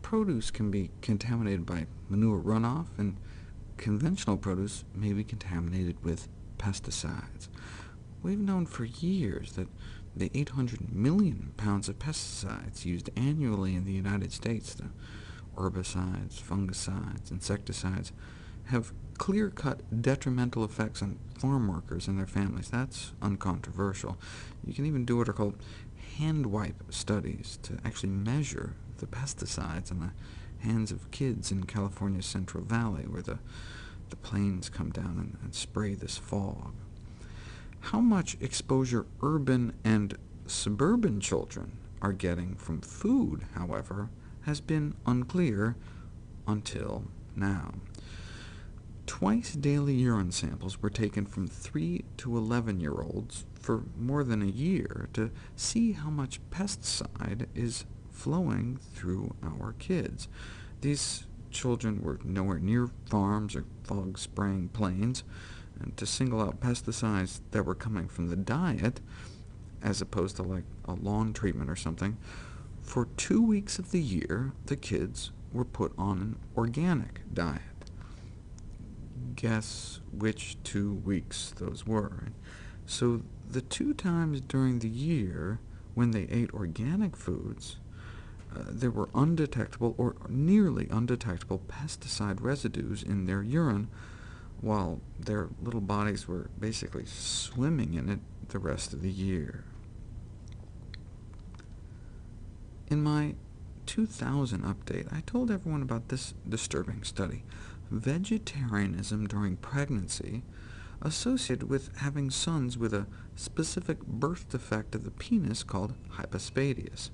produce can be contaminated by manure runoff, and conventional produce may be contaminated with pesticides. We've known for years that the 800 million pounds of pesticides used annually in the United States, the herbicides, fungicides, insecticides, have clear-cut detrimental effects on farm workers and their families. That's uncontroversial. You can even do what are called hand wipe studies to actually measure the pesticides on the hands of kids in California's Central Valley, where the planes come down and spray this fog. How much exposure urban and suburban children are getting from food, however, has been unclear until now. Twice-daily urine samples were taken from 3 to 11-year-olds for more than a year to see how much pesticide is flowing through our kids. These children were nowhere near farms or fog-spraying planes, and to single out pesticides that were coming from the diet, as opposed to like a lawn treatment or something, for 2 weeks of the year, the kids were put on an organic diet. Guess which 2 weeks those were. So the 2 times during the year when they ate organic foods, there were undetectable or nearly undetectable pesticide residues in their urine, while their little bodies were basically swimming in it the rest of the year. In my 2000 update, I told everyone about this disturbing study: vegetarianism during pregnancy associated with having sons with a specific birth defect of the penis called hypospadias.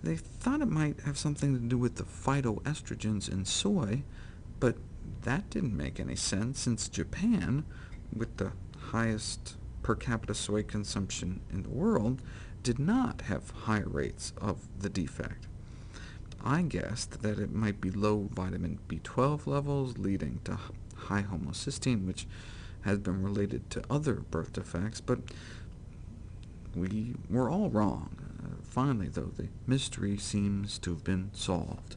They thought it might have something to do with the phytoestrogens in soy, but that didn't make any sense, since Japan, with the highest per capita soy consumption in the world, did not have high rates of the defect. I guessed that it might be low vitamin B12 levels, leading to high homocysteine, which has been related to other birth defects, but we were all wrong. Finally, though, the mystery seems to have been solved.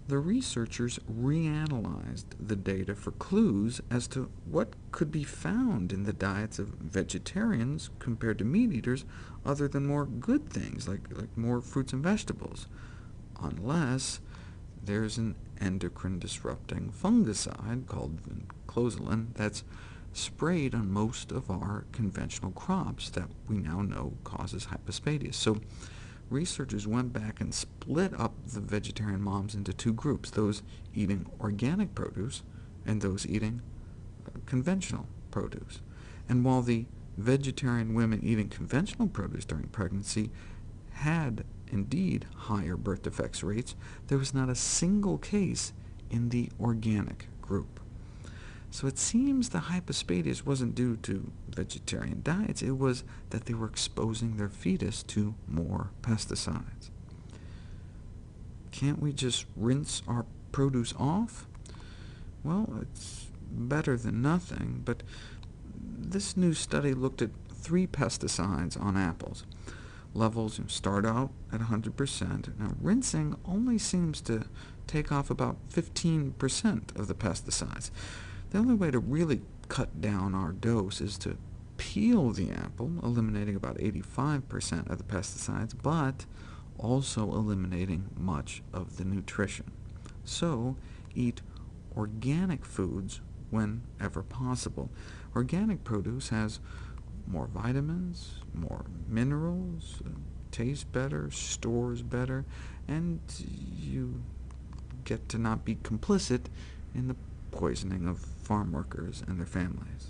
The researchers reanalyzed the data for clues as to what could be found in the diets of vegetarians compared to meat eaters, other than more good things, like more fruits and vegetables, unless there's an endocrine-disrupting fungicide called vinclozolin that's sprayed on most of our conventional crops that we now know causes hypospadias. So researchers went back and split up the vegetarian moms into 2 groups, those eating organic produce and those eating conventional produce. And while the vegetarian women eating conventional produce during pregnancy had indeed higher birth defects rates, there was not a single case in the organic group. So it seems the hypospadias wasn't due to vegetarian diets, it was that they were exposing their fetus to more pesticides. Can't we just rinse our produce off? Well, it's better than nothing, but this new study looked at 3 pesticides on apples. Levels start out at 100%. Now, rinsing only seems to take off about 15% of the pesticides. The only way to really cut down our dose is to peel the apple, eliminating about 85% of the pesticides, but also eliminating much of the nutrition. So eat organic foods whenever possible. Organic produce has more vitamins, more minerals, tastes better, stores better, and you get to not be complicit in the poisoning of farm workers and their families.